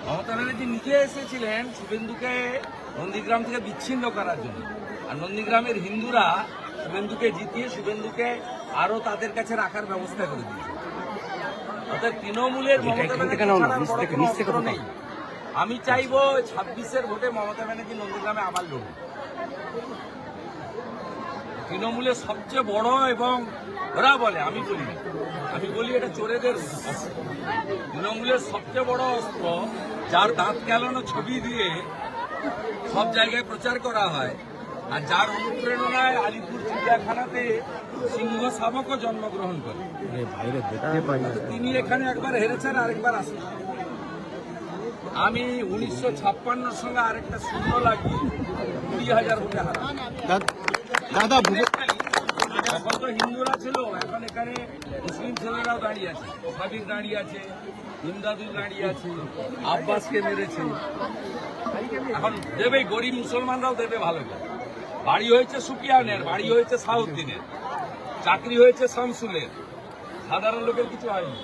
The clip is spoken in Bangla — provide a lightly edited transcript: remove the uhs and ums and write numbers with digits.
মমতা ব্যানার্জি নিজে এসেছিলেন শুভেন্দুকে নন্দীগ্রাম থেকে বিচ্ছিন্ন করার জন্য, আর নন্দীগ্রামের হিন্দুরা শুভেন্দুকে জিতিয়ে শুভেন্দুকে আরো তাদের কাছে রাখার ব্যবস্থা করে দিয়েছে। অর্থাৎ তৃণমূলের মমতা ব্যানার্জি নেই। আমি চাইবো 26-এর ভোটে মমতা ব্যানার্জি নন্দীগ্রামে আবার লড়ুন। তৃণমূলের সবচেয়ে বড় এবং ওরা বলে, আমি বলি এটা চোরেদের অস্ত্র। তৃণমূলের সবচেয়ে বড় অস্ত্র, যার দাঁত কেলানো ছবি দিয়ে সব জায়গায় প্রচার করা হয়, আর যার অনুপ্রেরণায় আলিপুর চিড়িয়াখানাতে সিংহ শাবকও জন্মগ্রহণ করে। তিনি এখানে একবার হেরেছেন, আরেকবার আসেন। আমি 1956 সঙ্গে আরেকটা শূন্য লাগিয়ে 20,000 ভোটে হারাই। দাদা এখন তো হিন্দুরা ছিল, এখন এখানে মুসলিম ছেলেরাও দাঁড়িয়ে আছে, সাবির দাঁড়িয়ে আছে, হিমদাদুল দাঁড়িয়ে আছে, আব্বাসকে মেরেছে। এখন দেবে, গরিব মুসলমানরাও দেবে ভালো করে। বাড়ি হয়েছে সুকিয়ানের, বাড়ি হয়েছে সাউদ্দিনের, চাকরি হয়েছে শামসুলের, সাধারণ লোকের কিছু হয়নি।